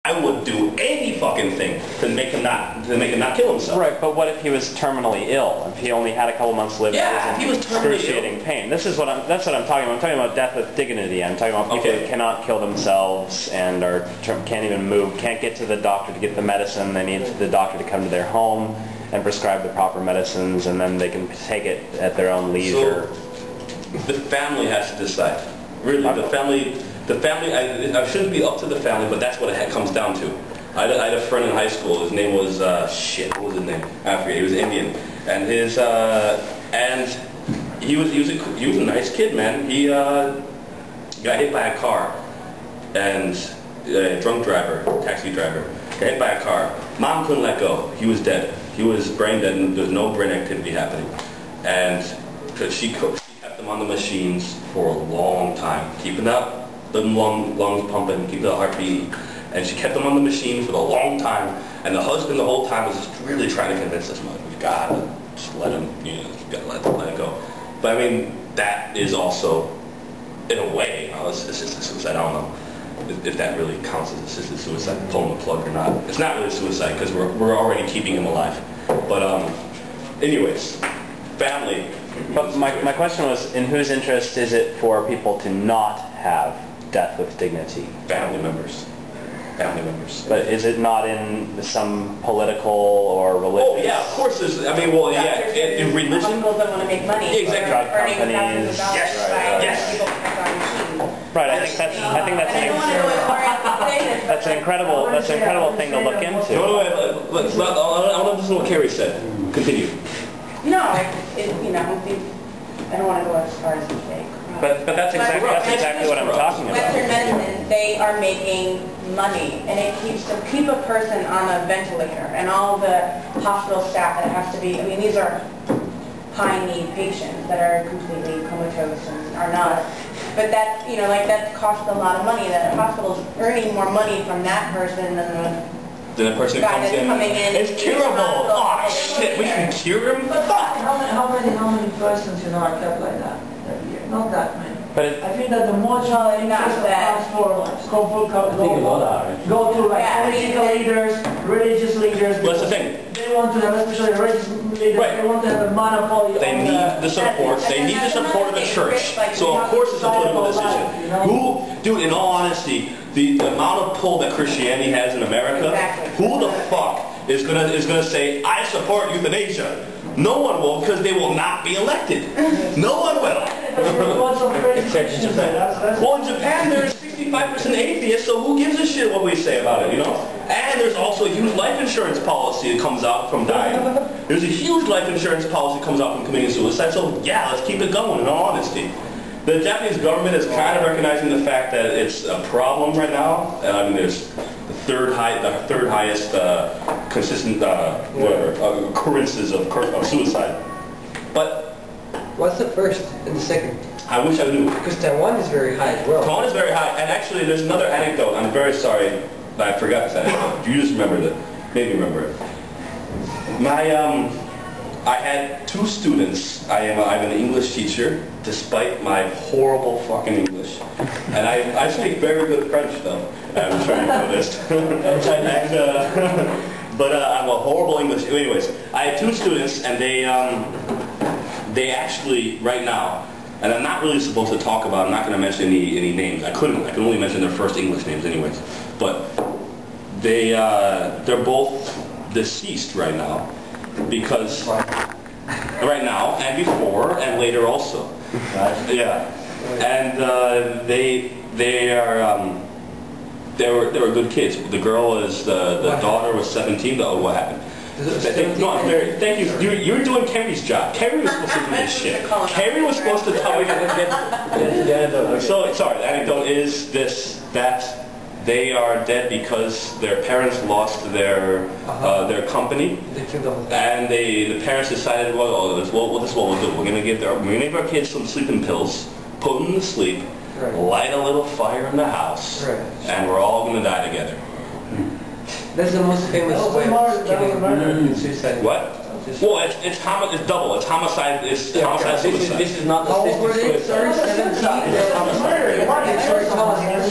I would do any fucking thing to make him not kill himself. Right, but what if he was terminally ill? If he only had a couple months lived, yeah, if he was terminally excruciating ill. pain. That's what I'm talking about. I'm talking about death with dignity. I'm talking about people who cannot kill themselves and can't even move, can't get to the doctor to get the medicine. They need the doctor to come to their home and prescribe the proper medicines, and then they can take it at their own leisure. So the family has to decide. Really, the family. I shouldn't be up to the family, but that's what it comes down to. I had a friend in high school. His name was what was his name? I forget. He was Indian, and he was a nice kid, man. He got hit by a car, and a drunk driver, taxi driver, got hit by a car. Mom couldn't let go. He was dead. He was brain dead, and there was no brain activity happening, and she kept him on the machines for a long time, keeping up the lungs pumping, keep the heart beating, and she kept them on the machine for a long time. And the husband the whole time was just really trying to convince us, "You gotta just let him, you gotta let it go." But I mean, that is also, in a way, assisted suicide. I don't know if that really counts as assisted suicide, pulling the plug or not. It's not really suicide because we're already keeping him alive. But anyways, family. But my question was, in whose interest is it for people to not have death with dignity? Family members. Family members. But is it not in some political or religious? Oh yeah, of course. I mean, well, yeah, in religion. People that want to make money. Exactly. Drug companies. Yes. Right. I think that's an incredible thing to look into. No, I want to listen to what Carrie said. Continue. No, I don't want to go as far as you say. But that's exactly what I'm talking about. Western medicine, they are making money, and it keeps to keep a person on a ventilator, and all the hospital staff that has to be. I mean, these are high-need patients that are completely comatose and are not. But that, that costs a lot of money. That hospital's earning more money from that person than the person who comes in. It's curable. Oh shit, we can cure him. Fuck. How many persons are kept like that every year? Not that many. But I think that the more challenging is for go to like political leaders, religious leaders. Well, that's the thing. They want to have, especially religious leaders, they want to have a monopoly. They need the support. They need the support of the church. So of course it's a political decision. Dude, in all honesty, the amount of pull that Christianity has in America, who the fuck is gonna say I support euthanasia? No one will, because they will not be elected. No one will. Except in Japan. Well, in Japan there's 65% atheists, so who gives a shit what we say about it, And there's also a huge life insurance policy that comes out from dying. There's a huge life insurance policy that comes out from committing suicide, so yeah, let's keep it going, in all honesty. The Japanese government is kind of recognizing the fact that it's a problem right now. I mean, there's the third highest consistent occurrences of suicide. But what's the first and the second? I wish I knew. Because Taiwan is very high as well. Taiwan is very high, and actually, there's another anecdote. I'm very sorry that I forgot this anecdote. You just remembered it. Maybe remember it. I had two students. I'm an English teacher, despite my horrible fucking English. And I speak very good French, though. I'm sure you noticed. But I'm a horrible English. Anyways, I had two students, and they actually, right now, and I'm not really supposed to talk about, I'm not going to mention any names. I can only mention their first English names anyways. But they're both deceased right now. Because right now and before and later also, yeah, and they were good kids. The girl is the daughter was 17. Oh, what happened? No, thank you. You're doing Carrie's job. Carrie was supposed to do this shit. Carrie was supposed to tell me. So sorry. The anecdote is that they are dead because their parents lost their company, and the parents decided, well, this is what we'll do. We're gonna give our kids some sleeping pills, put them to sleep, light a little fire in the house, and we're all gonna die together. That's the most famous way of killing suicide. What? Well, it's double. It's homicide. It's homicide suicide. This is not the suicide.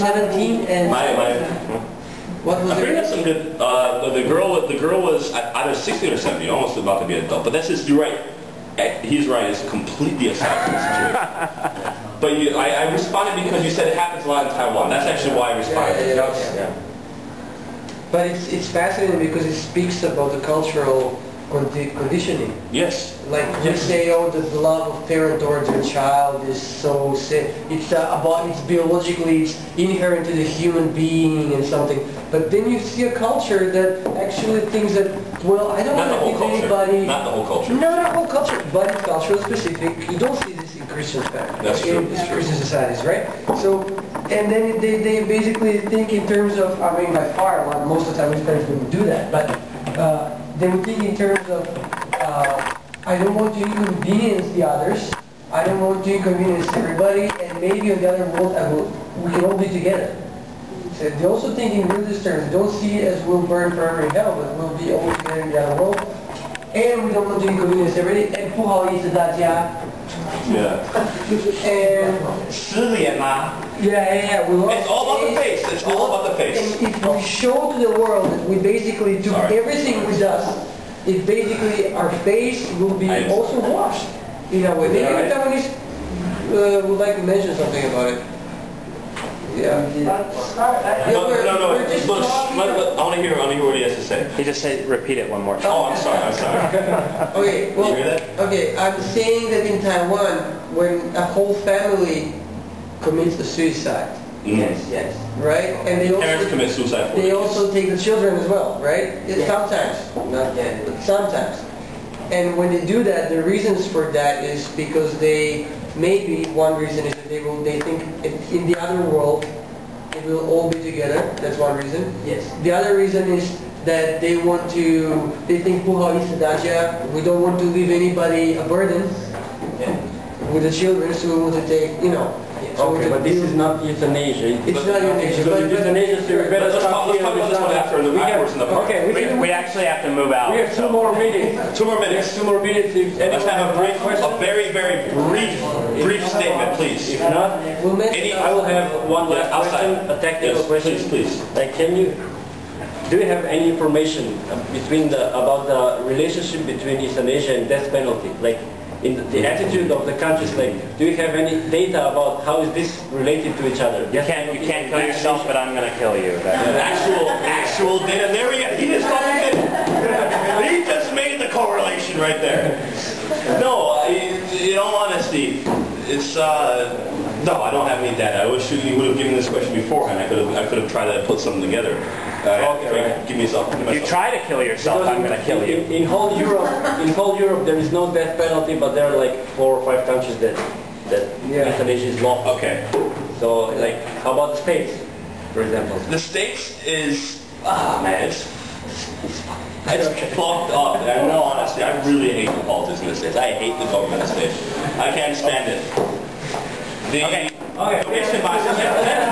17 and... What was their wasn't good. The girl was either 16 or 17, almost about to be an adult. But that's just, you're right. He's right. It's completely aside from the situation. But I responded because you said it happens a lot in Taiwan. That's actually why I responded. Yeah. But it's fascinating because it speaks about the cultural conditioning. Yes. Like you say, oh, the love of parent towards their child is so sick. It's it's biologically, it's inherent to the human being and something. But then you see a culture that actually thinks that, well, I don't want to give anybody. Not the whole culture. Not the whole culture, but it's cultural specific. You don't see this in Christian family. That's true. In Christian societies, right? So, and then they basically think in terms of, I mean, by far, well, most of the time Hispanics don't do that, but they would think in terms of, I don't want to inconvenience the others, I don't want to inconvenience everybody, and maybe on the other world, we can all be together. So they also think in religious terms. They don't see it as we'll burn forever in hell, but we'll be all together in the other world. And we don't want to inconvenience everybody, and 不好意思大家. Yeah. And 失联吗? yeah. It's all about the face. It's all about the face. And if we show to the world that we basically do everything with us, it basically our face will be also washed in a way. Maybe the Taiwanese would like to mention something about it. Yeah. No. I want to hear what he has to say. He just said, repeat it one more time. Oh, I'm sorry. Okay, well, Did you hear that? okay, I'm saying that in Taiwan, when a whole family commits a suicide, Yes. right? And they Parents also commit suicide for they their also take the children as well, right? Sometimes, not yet, but sometimes. And when they do that, the reasons for that is because maybe one reason is that they think in the other world it will all be together. That's one reason. Yes. The other reason is that they think 不好意思大家, we don't want to leave anybody a burden with the children, so we want to take, so Okay, but this is not euthanasia. it's not euthanasia. So euthanasia, so we better Let's stop talk here. about this one after the backwards in the park. Okay, We actually have to move out. we have 2 more minutes. 2 more minutes. Yes, 2 more minutes. If Let's anyone have a very brief statement, please. If not, We'll mention I will have one last outside. question, a technical Yes, question. please. Like, do you have any information about the relationship between euthanasia and death penalty? Like, in the attitude of the countries, like, do you have any data about how is this related to each other? You can't kill yourself, but I'm going to kill you. Actual data. There we go. He just fucking did. He just made the correlation right there. No, in all honesty, it's no, I don't have any data. I wish you would have given this question beforehand. I could have tried to put something together. Okay. Give myself. If you try to kill yourself, I'm going to kill you. In whole Europe, there is no death penalty, but there are like 4 or 5 countries that euthanasia is lawful. Okay. So, like, how about the States, for example? The States is man, it's fucked up. In all honesty, I really hate the politics in the States. I hate the government in the States. I can't stand it. Okay. Donation boxes.